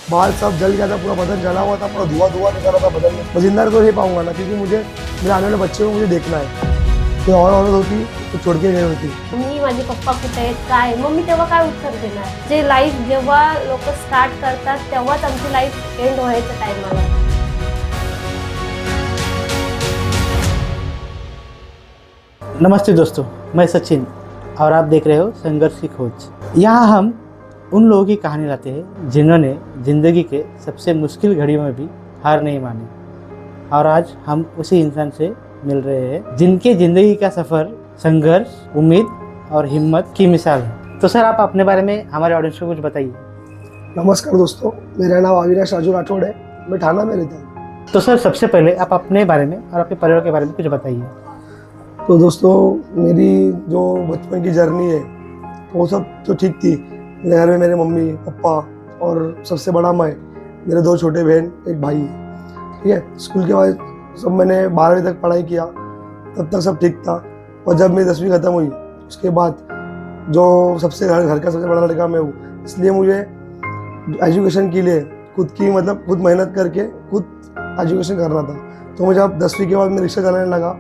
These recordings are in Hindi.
बाल सब जल गया था, पूरा बदन जला हुआ था, पूरा धुआं धुआं निकल रहा था बदन में। मैं जिंदा तो नहीं पाऊंगा ना, क्योंकि मुझे मेरे आने वाले बच्चे को मुझे देखना है। कोई और औरत होती तो छोड़ के गई होती। मी माझे पप्पा कुठे आहेत काय, मग मी तेव्हा काय उत्तर देणार? जे लाईफ जेव्हा लोक स्टार्ट करतात तेव्हाच आमची लाईफ एंड व्हायचं टायमाला. नमस्ते दोस्तों, मैं सचिन और आप देख रहे हो संघर्ष की खोज। यहाँ हम उन लोगों की कहानी लाते हैं जिन्होंने ज़िंदगी के सबसे मुश्किल घड़ियों में भी हार नहीं मानी। और आज हम उसी इंसान से मिल रहे हैं जिनके ज़िंदगी का सफ़र संघर्ष, उम्मीद और हिम्मत की मिसाल है। तो सर, आप अपने बारे में हमारे ऑडियंस को कुछ बताइए। नमस्कार दोस्तों, मेरा नाम अविनाश राजू राठौड़ है। मैं ठाणा में रहता हूँ। तो सर, सबसे पहले आप अपने बारे में और आपके परिवार के बारे में कुछ बताइए। तो दोस्तों, मेरी जो बचपन की जर्नी है वो सब तो ठीक थी। मेरे घर में मेरे मम्मी पापा और सबसे बड़ा मैं, मेरे 2 छोटे बहन, एक भाई है। ठीक है, स्कूल के बाद सब मैंने 12वीं तक पढ़ाई किया, तब तक सब ठीक था। और जब मेरी 10वीं ख़त्म हुई उसके बाद जो सबसे घर का सबसे बड़ा लड़का मैं हूँ, इसलिए मुझे एजुकेशन के लिए खुद मेहनत करके खुद एजुकेशन करना था। तो मुझे अब 10वीं के बाद मैं रिक्शा चलाने लगा।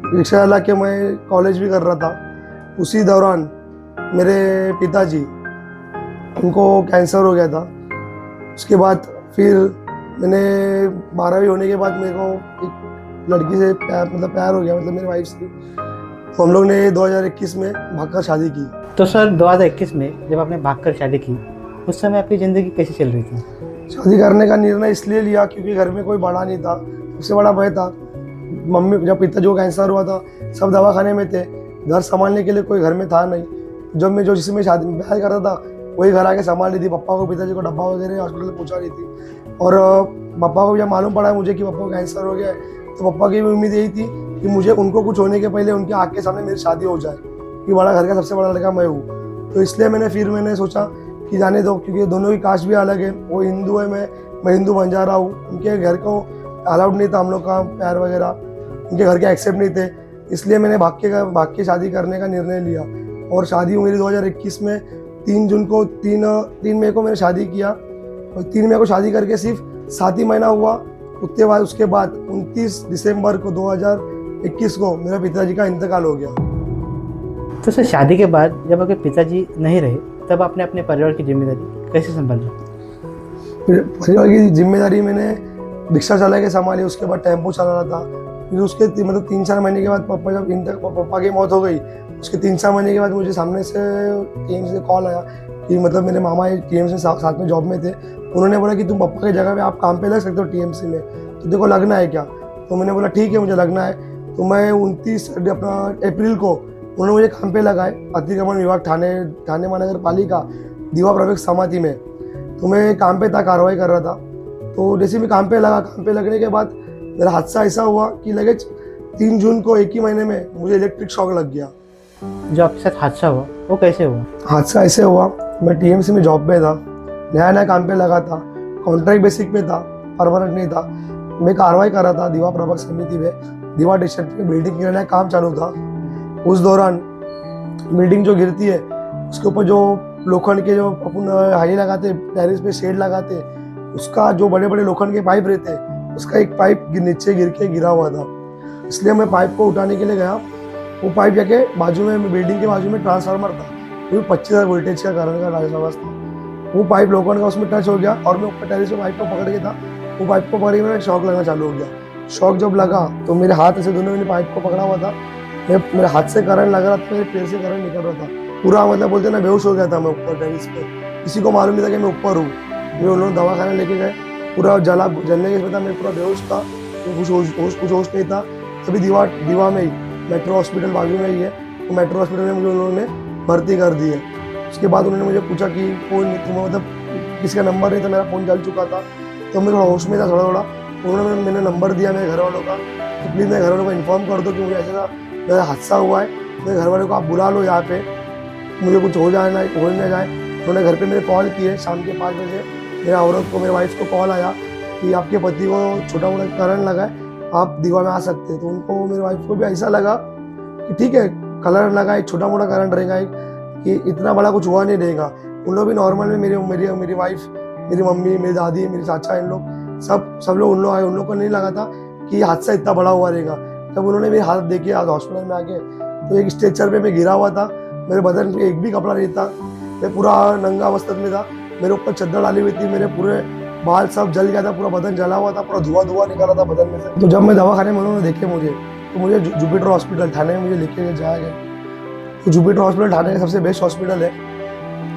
रिक्शा चला के मैं कॉलेज भी कर रहा था। उसी दौरान मेरे पिताजी, उनको कैंसर हो गया था। उसके बाद फिर मैंने 12वीं होने के बाद मेरे को एक लड़की से प्यार हो गया, मतलब मेरी वाइफ से। तो हम लोग ने 2021 में भागकर शादी की। तो सर, 2021 में जब आपने भागकर शादी की, उस समय आपकी ज़िंदगी कैसी चल रही थी? शादी करने का निर्णय इसलिए लिया क्योंकि घर में कोई बड़ा नहीं था, सबसे बड़ा मैं था। मम्मी, जब पिताजी को कैंसर हुआ था सब दवाखाने में थे, घर संभालने के लिए कोई घर में था नहीं। जब मैं जिसमें शादी ब्याह करता था वही घर आके संभाल रही थी। पापा को, पिताजी को डब्बा वगैरह हॉस्पिटल पहुंचा रही थी। और पापा को जब मालूम पड़ा मुझे कि पापा को कैंसर हो गया है, तो पापा की भी उम्मीद यही थी कि मुझे उनको कुछ होने के पहले उनके आँख के सामने मेरी शादी हो जाए, कि बड़ा घर का सबसे बड़ा लड़का मैं हूँ। तो इसलिए मैंने सोचा कि जाने दो, क्योंकि दोनों की कास्ट भी अलग है। वो हिंदू है, मैं हिंदू बन जा रहा हूँ। उनके घर को अलाउड नहीं था हम लोग का प्यार वगैरह, उनके घर के एक्सेप्ट नहीं थे। इसलिए मैंने भाग के शादी करने का निर्णय लिया। और शादी हुई मेरी 2021 में 3 मई को मैंने शादी किया। और 3 मई को शादी करके सिर्फ 7 ही महीना हुआ। उसके बाद 29 दिसंबर को 2021 को मेरे पिताजी का इंतकाल हो गया। तो सर, शादी के बाद जब आपके पिताजी नहीं रहे, तब आपने अपने परिवार की जिम्मेदारी कैसे संभाली? परिवार की जिम्मेदारी मैंने रिक्शा चला के संभाली। उसके बाद टेम्पो चला रहा था। फिर उसके 3-4 महीने के बाद पापा की मौत हो गई। उसके 3-4 महीने के बाद मुझे सामने से टीएमसी से कॉल आया कि मतलब मेरे मामा टीएमसी साथ में जॉब में थे। उन्होंने बोला कि तुम पापा की जगह पे आप काम पे लग सकते हो टीएमसी में, तो देखो लगना है क्या? तो मैंने बोला ठीक है, मुझे लगना है। तो मैं 29 अप्रैल को उन्होंने मुझे काम पे लगाए अतिक्रमण विभाग ठाणे महानगर पालिका दीवा प्रवेश समाधि में। तो मैं काम पे था, कार्रवाई कर रहा था। तो जैसे मैं काम पे लगने के बाद मेरा हादसा ऐसा हुआ कि लगेज 3 जून को एक ही महीने में मुझे इलेक्ट्रिक शॉक लग गया। जो आपके साथ हादसा हुआ वो कैसे हुआ? हादसा ऐसे हुआ, मैं टीएमसी में जॉब पे था, नया काम पे लगा था, कॉन्ट्रैक्ट बेसिक पे था, परमानेंट नहीं था। मैं कार्रवाई कर रहा था दीवा प्रभाग समिति में, दीवा डिस्ट्रिक्ट में बिल्डिंग गिरने का काम चालू था। उस दौरान बिल्डिंग जो गिरती है उसके ऊपर जो लोखंड के जो अपन हाई लगाते, टेरिस पे शेड लगाते, उसका जो बड़े बड़े लोखंड के पाइप रहते, उसका एक पाइप नीचे गिरा हुआ था। इसलिए मैं पाइप को उठाने के लिए गया। वो पाइप जाके बाजू में, बिल्डिंग के बाजू में ट्रांसफार्मर था, वो 25,000 वोल्टेज का करंट का ट्रांसफार्मर था। वो पाइप लोखंड का उसमें टच हो गया और मैं ऊपर टेरिस पे पाइप को पकड़ के था। वो पाइप को पकड़ के मेरा शॉक लगना चालू हो गया। शॉक जब लगा तो मेरे हाथ ऐसे दोनों, मैंने पाइप को पकड़ा हुआ था, मेरे हाथ से करंट लग रहा था, मेरे पैर से करंट निकल रहा था। पूरा मतलब बोलते ना बेहोश हो गया था मैं ऊपर टेरिस पे। किसी को मालूम नहीं था कि मैं ऊपर हूँ। मैं उन्होंने दवाखाना लेके गए, पूरा जलने के बाद मैं पूरा बेहोश था, कुछ होश नहीं था। तभी दीवा में ही मेट्रो हॉस्पिटल बाजू में ही है, वो मेट्रो हॉस्पिटल में मुझे उन्होंने भर्ती कर दी है। उसके बाद उन्होंने मुझे पूछा कि फ़ोन मतलब किसका नंबर नहीं था, मेरा फ़ोन जल चुका था। तो मैं थोड़ा होश में था थोड़ा। उन्होंने मैंने नंबर दिया मेरे घर वालों का कि प्लीज़ मेरे घर वालों को इन्फॉर्म कर दो कि मुझे ऐसा मेरा हादसा हुआ है, मेरे घर वालों को आप बुला लो यहाँ पे, मुझे कुछ हो ना जाए। उन्होंने घर पे मेरे कॉल किए शाम के 5 बजे। मेरा औरत को, मेरे वाइफ को कॉल आया कि आपके पति को छोटा मोटा करंट लगा है, आप दीवा में आ सकते हैं। तो उनको, मेरे वाइफ को भी ऐसा लगा कि ठीक है, करंट लगा है, छोटा मोटा करंट रहेगा, कि इतना बड़ा कुछ हुआ नहीं रहेगा। उन लोग भी नॉर्मल में, मेरी वाइफ मेरी मम्मी, मेरी दादी, मेरी चाचा, इन लोग सब लोग उन लोग आए। उन लोग को नहीं लगा था कि हादसा इतना बड़ा हुआ रहेगा। जब उन्होंने मेरी हालत देखी आज हॉस्पिटल में आके, तो एक स्ट्रेचर पे मैं गिरा हुआ था, मेरे बदन पे एक भी कपड़ा नहीं था, मैं पूरा नंगा अवस्था में था, मेरे ऊपर चद्दर डाली हुई थी, मेरे पूरे बाल सब जल गया था, पूरा बदन जला हुआ था, पूरा धुआं निकाला था बदन में से। तो जब मैं दवाखाने में उन्होंने देखे मुझे, तो मुझे जुपिटर हॉस्पिटल ठाणे में मुझे लेके जाया गया। तो जुपिटर हॉस्पिटल ठाणे का सबसे बेस्ट हॉस्पिटल है।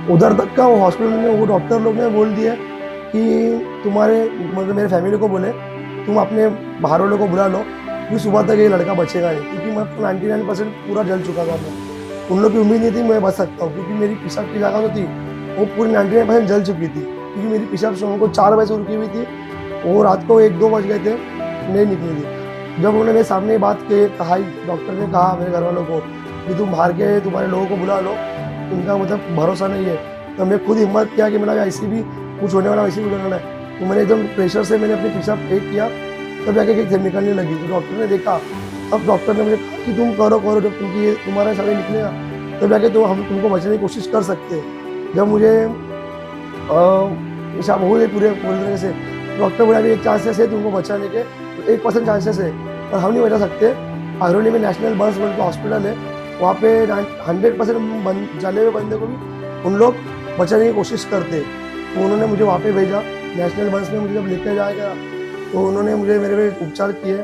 उधर तक का वो हॉस्पिटल में वो डॉक्टर लोग ने बोल दिया कि तुम्हारे मतलब मेरे फैमिली को बोले तुम अपने बाहर वालों को बुला लो, क्योंकि सुबह तक ये लड़का बचेगा नहीं, क्योंकि मैं 99% पूरा जल चुका था। मैं उन लोग की उम्मीद नहीं थी मैं बच सकता हूँ, क्योंकि मेरी पेशाब की जगह जो थी वो पूरी 99% जल चुकी थी, क्योंकि मेरी पेशाब शाम को 4 बजे से रुकी हुई थी, वो रात को 1-2 बज गए थे, नहीं निकली थी। जब उन्होंने मेरे सामने ये बात कहा, डॉक्टर ने कहा मेरे घर वालों को कि तुम बाहर के तुम्हारे लोगों को बुला लो, उनका मतलब भरोसा नहीं है, तो मैं खुद हिम्मत किया कि मेरा ऐसे भी कुछ होने वाला, वैसे भी होने वाला है। तो मैंने एकदम प्रेशर से मैंने अपनी पेशाब फेंक किया, तब जाके एक निकलने लगी। तो डॉक्टर ने देखा, तब डॉक्टर ने मुझे कहा कि तुम करो जब तुम्हारा समय निकलेगा तब जाके तो हम तुमको बचने की कोशिश कर सकते हैं। जब मुझे पेशाब हो गई पूरी तरह से, डॉक्टर बोला भी एक चांसेस है तुमको बचाने के, तो 1% चांसेस है, और हम नहीं बचा सकते। आयरोली में नेशनल बर्न्स बोल के हॉस्पिटल है, वहाँ पे 100% जले हुए बंदे को भी उन लोग बचाने की कोशिश करते। तो उन्होंने मुझे वहाँ पे भेजा नेशनल बर्न्स में। मुझे जब लेकर जाएगा तो उन्होंने मुझे मेरे पे उपचार किए,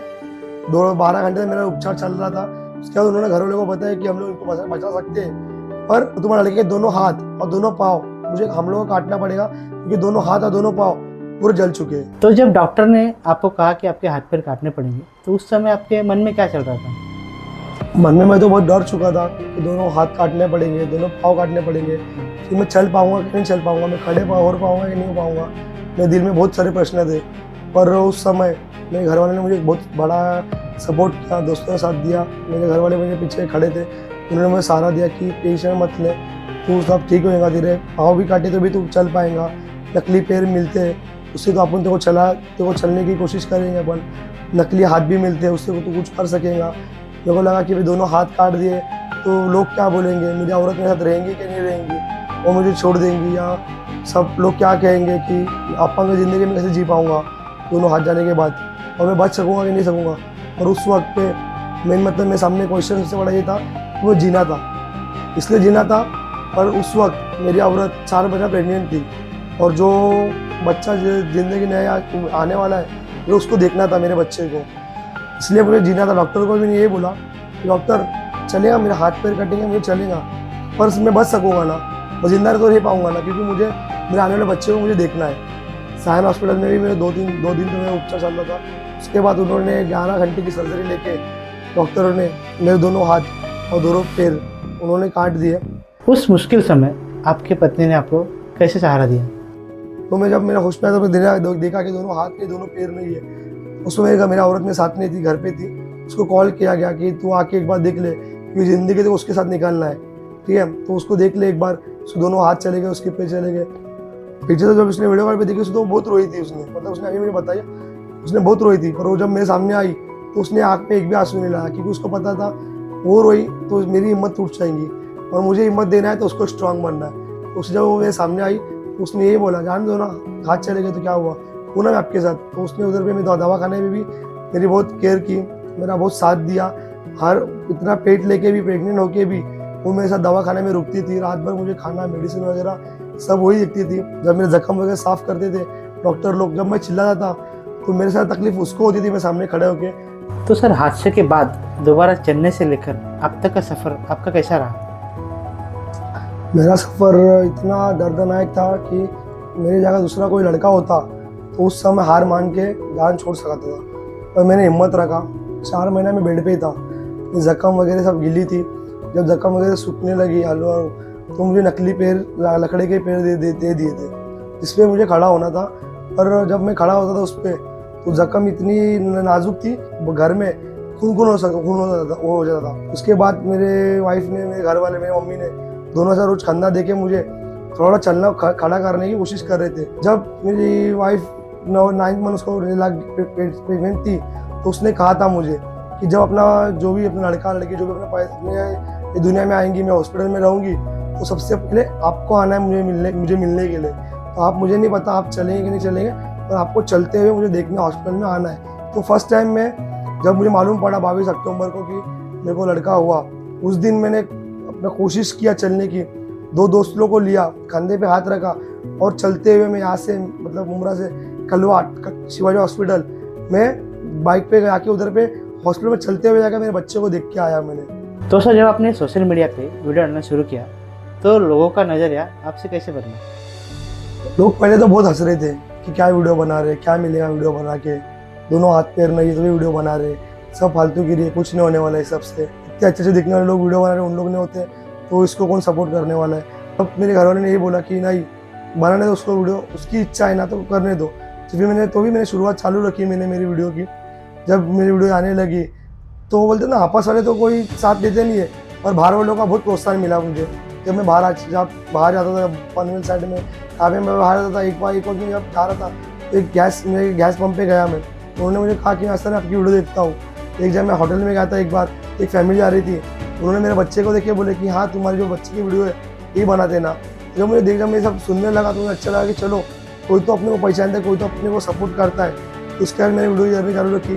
12 घंटे मेरा उपचार चल रहा था। उसके बाद उन्होंने घर वालों को बताया कि हम लोग इनको बचा सकते हैं, पर तुम्हारे लड़के के दोनों हाथ और दोनों पाँव मुझे हम लोगों को काटना पड़ेगा, क्योंकि दोनों हाथ और दोनों पाँव पूरे जल चुके हैं। तो जब डॉक्टर ने आपको कहा कि आपके हाथ पैर काटने पड़ेंगे, तो उस समय आपके मन में क्या चल रहा था? मन में मैं तो बहुत डर चुका था कि दोनों हाथ काटने पड़ेंगे, दोनों पाँव काटने पड़ेंगे, कि मैं चल पाऊंगा कि नहीं चल पाऊंगा, मैं खड़े हो पाऊंगा कि नहीं हो पाऊंगा। मेरे दिल में बहुत सारे प्रश्न थे, पर उस समय मेरे घर वाले ने मुझे बहुत बड़ा सपोर्ट किया, दोस्तों ने साथ दिया। मेरे घर वाले मेरे पीछे खड़े थे, उन्होंने मुझे सहारा दिया कि टेंशन मत ले, तू सब ठीक होएगा, तेरे पाँव भी काटे तो भी तू चल पाएगा, नकली पैर मिलते हैं उससे तो अपन तेरे को चलने की कोशिश करेंगे, अपन नकली हाथ भी मिलते हैं उससे तू कुछ कर सकेगा। मेरे को लगा कि भाई दोनों हाथ काट दिए तो लोग क्या बोलेंगे, मेरी औरत मेरे साथ रहेंगी कि नहीं रहेंगी, वो मुझे छोड़ देंगी, या सब लोग क्या कहेंगे कि अपन की ज़िंदगी में कैसे जी पाऊँगा दोनों हाथ जाने के बाद, और मैं बच सकूँगा कि नहीं सकूँगा। और उस वक्त पे मेन मतलब मेरे सामने क्वेश्चन सबसे बड़ा ये था कि वो जीना था, इसलिए जीना था। पर उस वक्त मेरी औरत 4 महीना प्रेग्नेंट थी, और जो बच्चा ज़िंदगी नया आने वाला है मुझे उसको देखना था, मेरे बच्चे को, इसलिए मुझे जीना था। डॉक्टर को भी मैंने ये बोला कि डॉक्टर चलेगा, मेरे हाथ पैर कटेंगे, मुझे चलेगा, पर मैं बच सकूँगा ना, मैं जिंदा तो रह पाऊँगा ना, क्योंकि मुझे मेरे आने वाले बच्चे को मुझे देखना है। सायन हॉस्पिटल में भी मेरे 2 दिन तो मेरा उपचार चल रहा था। उसके बाद उन्होंने 11 घंटे की सर्जरी लेके डॉक्टरों ने मेरे दोनों हाथ और दोनों पैर उन्होंने काट दिए। उस मुश्किल समय आपकी पत्नी ने आपको कैसे सहारा दिया? तो मैं जब मेरा होश में आया तो मैं देखा कि दोनों हाथ के दोनों पैर नहीं है। उस समय मेरा औरत मेरे साथ नहीं थी, घर पे थी। उसको कॉल किया गया कि तू आके एक बार देख ले, क्योंकि ज़िंदगी तो उसके साथ निकालना है, ठीक है, तो उसको देख ले एक बार। उसके दोनों हाथ चले गए, उसके पैर चले गए। पीछे तो जब उसने वीडियो कॉल पे देखी तो बहुत रोई थी उसने, मतलब उसने अभी मुझे बताया उसने बहुत रोई थी। पर वो जब मेरे सामने आई तो उसने आँख में एक भी आंसू नहीं लाया, क्योंकि उसको पता था वो रोई तो मेरी हिम्मत टूट जाएंगी, और मुझे हिम्मत देना है तो उसको स्ट्रांग बनना है। तो जब वो मेरे सामने आई तो उसने यही बोला, जान दो ना, हाथ चले गए तो क्या हुआ, वो ना मैं आपके साथ। तो उसने उधर पे मेरे दवाखाने में भी मेरी बहुत केयर की, मेरा बहुत साथ दिया। हर इतना पेट लेके भी, प्रेग्नेंट होके भी वो मेरे साथ दवाखाने में रुकती थी, रात भर मुझे खाना, मेडिसिन वगैरह सब वही देखती थी। जब मेरे जख्म वगैरह साफ़ करते थे डॉक्टर लोग, जब मैं चिल्लाता था तो मेरे साथ तकलीफ उसको होती थी, मैं सामने खड़े होके। तो सर, हादसे के बाद दोबारा चलने से लेकर अब तक का सफ़र आपका कैसा रहा? मेरा सफ़र इतना दर्दनाक था कि मेरी जगह दूसरा कोई लड़का होता तो उस समय हार मान के जान छोड़ सकता था, पर मैंने हिम्मत रखा। 4 महीना में बेड पे ही था, जख्म वगैरह सब गिली थी। जब जख्म वगैरह सूखने लगी तो मुझे नकली पैर, लकड़े के पैर दे दिए थे, जिसपे मुझे खड़ा होना था। पर जब मैं खड़ा होता था उस पर तो जख्म इतनी नाजुक थी, घर में खून हो जाता था। उसके बाद मेरे वाइफ ने, मेरे घर वाले, मेरी मम्मी ने दोनों से रोज कंधा देके मुझे थोड़ा चलना, खड़ा करने की कोशिश कर रहे थे। जब मेरी वाइफ 9th मंथ उसको प्रेग्नेंट थी तो उसने कहा था मुझे कि जब अपना जो भी अपना लड़का लड़की जो भी अपने दुनिया में आएंगी, मैं हॉस्पिटल में रहूँगी, तो सबसे पहले आपको आना है मुझे मिलने के लिए। तो आप मुझे नहीं पता आप चलेंगे कि नहीं चलेंगे, पर आपको चलते हुए मुझे देखने हॉस्पिटल में आना है। तो फर्स्ट टाइम में जब मुझे मालूम पड़ा 22 अक्टूबर को कि मेरे को लड़का हुआ, उस दिन मैंने अपना कोशिश किया चलने की, 2 दोस्तों को लिया, कंधे पे हाथ रखा और चलते हुए मैं यहाँ से मतलब मुमरा से कलवा शिवाजी हॉस्पिटल में बाइक पे जाके उधर पे हॉस्पिटल में चलते हुए जाकर मेरे बच्चे को देख के आया मैंने। तो सर जब आपने सोशल मीडिया पे वीडियो डालना शुरू किया तो लोगों का नज़रिया आपसे कैसे बदला? लोग पहले तो बहुत हंस रहे थे कि क्या वीडियो बना रहे, क्या मिलेगा वीडियो बना के, दोनों हाथ पैर नहीं तो भी वीडियो बना रहे, सब फालतू गिरी है, कुछ नहीं होने वाला है सबसे, इतने अच्छे दिखने वाले लोग वीडियो बना रहे उन लोग नहीं होते तो इसको कौन सपोर्ट करने वाला है। तब मेरे घर वाले ने यही बोला कि नहीं बनाने दो उसको वीडियो, उसकी इच्छा है ना तो करने दो। तो फिर मैंने शुरुआत चालू रखी मैंने मेरी वीडियो की। जब मेरी वीडियो आने लगी तो वो बोलते ना आपस वाले तो कोई साथ देते नहीं है, और बाहर वालों का बहुत प्रोत्साहन मिला मुझे। जब मैं जब बाहर जाता था पनवेल साइड में काफी मैं बाहर जाता था, एक बार जब जा रहा था तो एक गैस पंप पे गया मैं, तो उन्होंने मुझे कहा कि मैं सर आपकी वीडियो देखता हूँ। एक जब मैं होटल में गया था एक बार, एक फैमिली आ रही थी, उन्होंने मेरे बच्चे को देख के बोले कि हाँ तुम्हारी जो बच्चे की वीडियो है ये बना देना। जब मुझे जब मैं सब सुनने लगा तो मुझे अच्छा लगा कि चलो कोई तो अपने को पहचानता है, कोई तो अपने को सपोर्ट करता है। तो उसके बाद मैंने वीडियो जर्नी चालू रखी,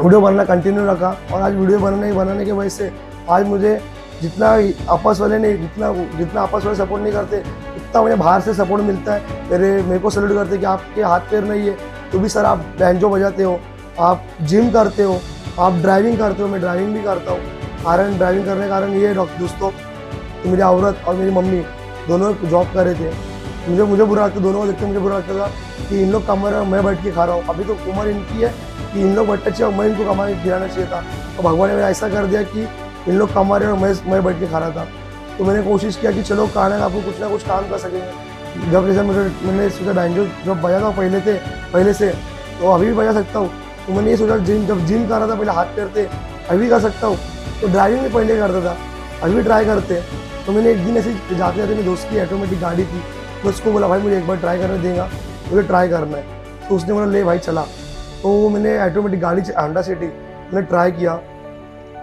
वीडियो बनाना कंटिन्यू रखा, और आज वीडियो बनाने की वजह से आज मुझे जितना आपस वाले नहीं जितना आपस वाले सपोर्ट नहीं करते उतना मुझे बाहर से सपोर्ट मिलता है। मेरे को सैल्यूट करते कि आपके हाथ पैर नहीं है तो भी सर आप बैंजो बजाते हो, आप जिम करते हो, आप ड्राइविंग करते हो। मैं ड्राइविंग भी करता हूँ। ड्राइविंग करने का कारण ये है दोस्तों कि मेरी औरत और मेरी मम्मी दोनों जॉब कर रहे थे। मुझे बुरा लगता, दोनों को देखते मुझे बुरा लगता था कि इन लोग कमा रहे हैं मैं बैठ के खा रहा हूँ। अभी तो उम्र इनकी है कि इन लोग बैठना चाहिए और मैं इनको कमा के खिलाना चाहिए था, तो भगवान ने ऐसा कर दिया कि इन लोग कमा रहे हैं और मैं बैठ के खा रहा था। तो मैंने कोशिश किया कि चलो खाने का आपको कुछ ना कुछ काम कर सकेंगे। जब जैसे मैंने सोचा बैंजो जब बजा था पहले से तो अभी भी बजा सकता हूँ। तो मैंने ये सोचा जब जिम कर रहा था पहले हाथ पैर थे, अभी कर सकता हूँ। तो ड्राइविंग भी पहले करता था, अभी भी ट्राई करते। तो मैंने एक दिन ऐसे जाते जाते मेरे दोस्त की ऑटोमेटिक गाड़ी थी, तो उसको बोला भाई मुझे एक बार ट्राई करने देगा, मुझे ट्राई करना है। तो उसने बोला ले भाई चला। तो मैंने ऑटोमेटिक गाड़ी होंडा सिटी मैंने ट्राई किया,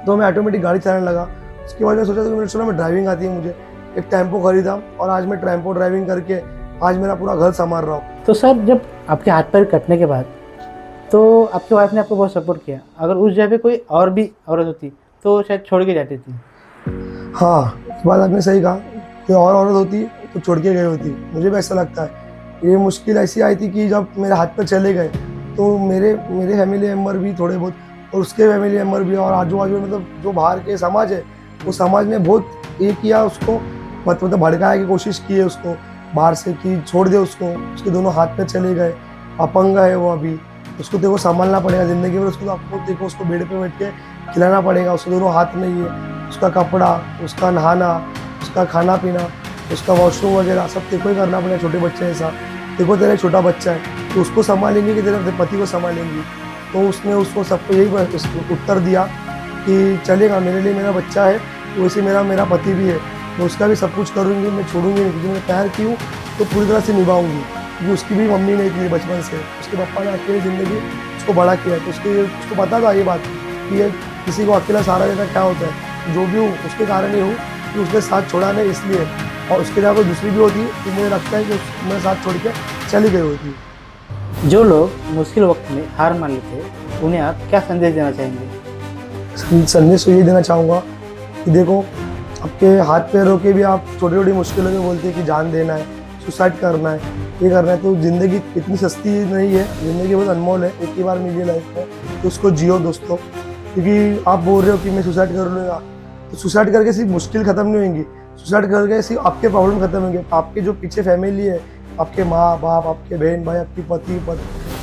तो मैं ऑटोमेटिक गाड़ी चलाने लगा। उसके बाद मैं सोचा कि चलो मैं ड्राइविंग आती है मुझे, एक टेम्पो खरीदा और आज मैं टेम्पो ड्राइविंग करके आज मेरा पूरा घर संभाल रहा हूँ। तो सर जब आपके हाथ पैर कटने के बाद तो आपकी वाइफ ने आपको बहुत सपोर्ट किया, अगर उस जगह पे कोई और भी औरत होती तो शायद छोड़ के जाती थी। हाँ इस बात आपने सही कहा, कोई और औरत होती तो छोड़ के गई होती, मुझे भी ऐसा लगता है। ये मुश्किल ऐसी आई थी कि जब मेरे हाथ पर चले गए तो मेरे फैमिली मेम्बर भी थोड़े बहुत और उसके फैमिली मेम्बर भी और आजू बाजू मतलब जो बाहर के समाज है वो समाज ने बहुत ये किया, उसको मतलब भड़काने की कोशिश की है उसको बाहर से कि छोड़ दे उसको, उसके दोनों हाथ पे चले गए, अपंग है वो अभी, उसको देखो संभालना पड़ेगा ज़िंदगी में, उसको आपको देखो उसको बेड पे बैठ के खिलाना पड़ेगा, उसके दोनों हाथ नहीं है, उसका कपड़ा, उसका नहाना, उसका खाना पीना, उसका वॉशरूम वगैरह सब तेको ही करना पड़ेगा। छोटे बच्चे ऐसा देखो तेरा छोटा बच्चा है तो उसको संभालेंगे कि तेरे पति को संभालेंगी। तो उसने उसको सबको यही उत्तर दिया कि चलेगा, मेरे लिए मेरा बच्चा है तो वैसे मेरा पति भी है, तो उसका भी सब कुछ करूँगी, मैं छोड़ूंगी नहीं, क्योंकि मैं प्यार की हूँ तो पूरी तरह से निभाऊंगी। क्योंकि उसकी भी मम्मी नहीं थी बचपन से, उसके पापा ने अकेली ज़िंदगी उसको बड़ा किया, तो उसको पता था ये बात कि ये किसी को अकेला सहारा देना क्या होता है। जो भी हूँ उसके कारण ही हूँ कि उसने साथ छोड़ा नहीं इसलिए, और उसके जगह कोई दूसरी भी होती तो मुझे लगता है कि मेरे साथ छोड़ के चली गई होती। जो लोग मुश्किल वक्त में हार मान लेते उन्हें आप क्या संदेश देना चाहेंगे? संदेश तो ये देना चाहूँगा कि देखो आपके हाथ पैरों के भी आप छोटी छोटी मुश्किलों में बोलते हैं कि जान देना है, सुसाइड करना है, ये करना है, तो ज़िंदगी इतनी सस्ती नहीं है, ज़िंदगी बहुत अनमोल है, एक ही बार मिली लाइफ में, तो उसको जियो दोस्तों। क्योंकि आप बोल रहे हो कि मैं सुसाइड कर लूँगा, तो सुसाइड करके सिर्फ मुश्किल ख़त्म नहीं होंगी, सुसाइड करके सिर्फ आपके प्रॉब्लम ख़त्म होंगे। आपके जो पीछे फैमिली है, आपके माँ बाप, आपके बहन भाई, आपकी पति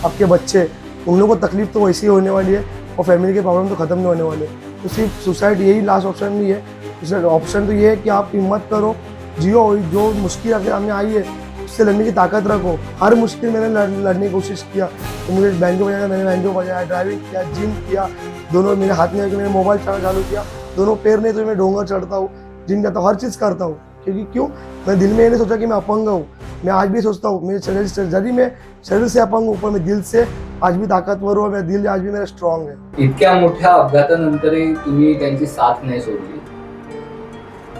आपके बच्चे, उन लोगों को तकलीफ तो वैसी ही होने वाली है और फैमिली के प्रॉब्लम तो ख़त्म नहीं होने वाले। तो सिर्फ सुसाइड यही लास्ट ऑप्शन नहीं है, ऑप्शन तो ये है कि आप हिम्मत करो, जियो, जो मुश्किल आपके सामने आई है उससे लड़ने की ताकत रखो। हर मुश्किल मैंने लड़ने की कोशिश किया, तो मुझे बैंजो बजाया, मैंने बैंजो बजाया, ड्राइविंग किया, जिम किया, दोनों मेरे हाथ में मैंने मोबाइल चलाना चालू किया, दोनों पैर नहीं तो मैं डोंगर चढ़ता हूँ, जिम जाता हूँ, हर चीज़ करता हूँ। क्योंकि क्यों मैं दिल में ये नहीं सोचा कि मैं अपंग हूँ, मैं आज भी सोचता हूँ मेरे शरीर से अपंग हूँ पर मैं दिल से आज भी ताकतवर हूँ, मेरा दिल आज भी मेरा स्ट्रॉन्ग है। इतक्या मोठ्या अपघातानंतरही तुम्ही त्यांची साथ नाही सोडली,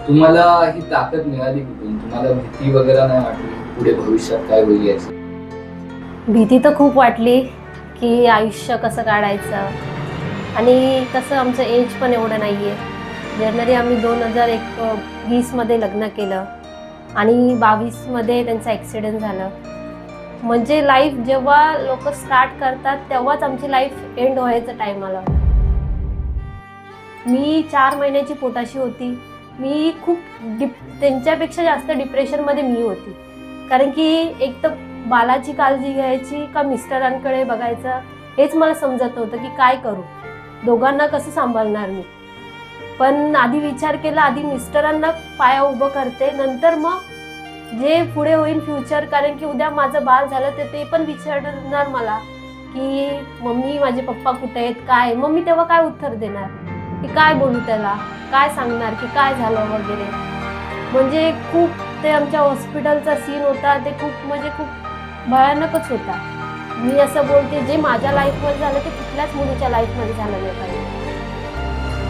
तुम्हाला ही ताकद मिळाली कुठून? तुम्हाला भीती वगैरे नाही वाटली? पुढे भविष्यात काय होईल याची? भीती तर खूप वाटली की आयुष्य कसं काढायचं, आणि कसं आमचं एज पण एवढं नाही आहे. जनरली आम्ही 2020मध्ये लग्न केलं आणि 22मध्ये त्यांचा ॲक्सिडेंट झालं. म्हणजे लाईफ जेव्हा लोक स्टार्ट करतात तेव्हाच आमची लाईफ एंड व्हायचं टाईम आला. मी 4 महिन्याची पोटाशी होती. मी खूप त्यांच्यापेक्षा जास्त डिप्रेशनमध्ये मी होती. कारण की एक तर बालाची काळजी घ्यायची का मिस्टरांकडे बघायचं हेच मला समजत नव्हतं की काय करू, दोघांना कसं सांभाळणार मी. पण आधी विचार केला, आधी मिस्टरांना पाया उभं करते, नंतर मग जे पुढे होईल फ्युचर. कारण की उद्या माझं बाळ झालं तर ते पण विचारणार मला की मम्मी माझे पप्पा कुठे आहेत, काय. मग मी तेव्हा काय उत्तर देणार, की काय बोलू त्याला, काय सांगणार की काय झालं वगैरे. म्हणजे खूप ते आमच्या हॉस्पिटलचा सीन होता, ते खूप भयानकच होता. मी असं बोलते, जे माझ्या लाईफमध्ये झालं ते कुठल्याच मुलीच्या लाईफमध्ये झालं नाही पाहिजे.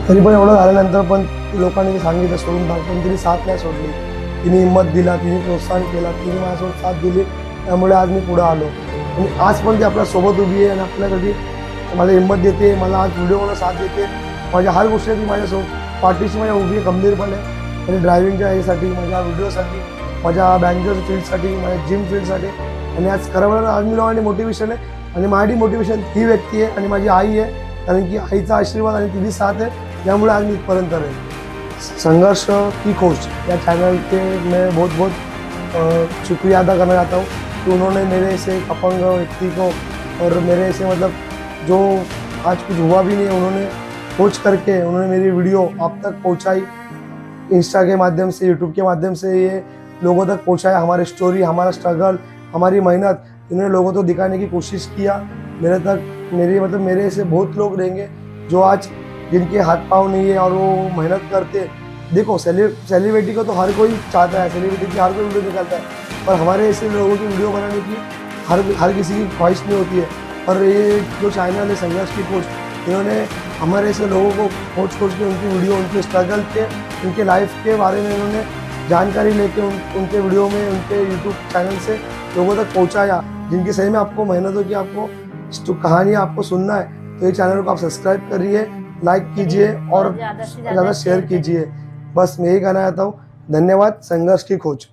तरी पण एवढं झाल्यानंतर पण लोकांनी जे सांगितलं सोडून टाक, पण तिने साथ नाही सोडली. तिने हिंमत दिला, तिने प्रोत्साहन केला, तिने माझ्यासोबत साथ दिली. त्यामुळे आज मी पुढे आलो आणि आज पण ती आपल्यासोबत उभी आहे आणि आपल्यासाठी मला हिंमत देते, मला आज व्हिडिओ साथ देते. माझ्या हर गोष्टी ती माझ्यासोबत पाठीशी माझ्या उभी आहे गंभीरपणे. म्हणजे ड्रायव्हिंगच्या ह्यासाठी, माझ्या व्हिडिओसाठी, माझ्या बँजर फील्डसाठी, माझ्या जिम फील्डसाठी. आणि आज खरं बोलायला आज मी लोकांनी मोटिवेशन आहे आणि माझी मोटिवेशन ही व्यक्ती आहे आणि माझी आई आहे. कारण की आईचा आशीर्वाद आणि तिची साथ है, त्यामुळे आज मी इथपर्यंत आहे. संघर्ष की खोज या चैनल के मैं बहुत शुक्रिया अदा करना चाहता हूँ कि उन्होंने मेरे ऐसे एक अपंग व्यक्ति को और मेरे ऐसे मतलब जो आज कुछ हुआ भी नहीं, उन्होंने खोज करके उन्होंने मेरी वीडियो आप तक पहुँचाई. इंस्टा के माध्यम से, यूट्यूब के माध्यम से ये लोगों तक पहुँचाया. हमारी स्टोरी, हमारा स्ट्रगल, हमारी मेहनत इन्होंने लोगों को दिखाने की कोशिश किया. मेरे तक मेरे ऐसे बहुत लोग रहेंगे जो आज जिनके हाथ पाँव नहीं है और वो मेहनत करते. देखो सेलिब्रिटी को तो हर कोई चाहता है, सेलिब्रिटी की हर कोई वीडियो निकालता है, पर हमारे ऐसे लोगों की वीडियो बनाने की हर किसी की ख्वाहिश नहीं होती है. और ये जो चैनल है संघर्ष की खोज, इन्होंने हमारे ऐसे लोगों को खोज के उनकी वीडियो, उनके स्ट्रगल के, उनके लाइफ के बारे में इन्होंने जानकारी लेके उनके वीडियो में, उनके यूट्यूब चैनल से लोगों तक पहुँचाया. जिनकी सही में आपको मेहनत हो कि आपको कहानियाँ आपको सुनना है, तो ये चैनल को आप सब्सक्राइब करिए, लाइक कीजिए और ज़्यादा शेयर कीजिए. बस मैं यही कहना चाहता हूँ. धन्यवाद. संघर्ष की खोज.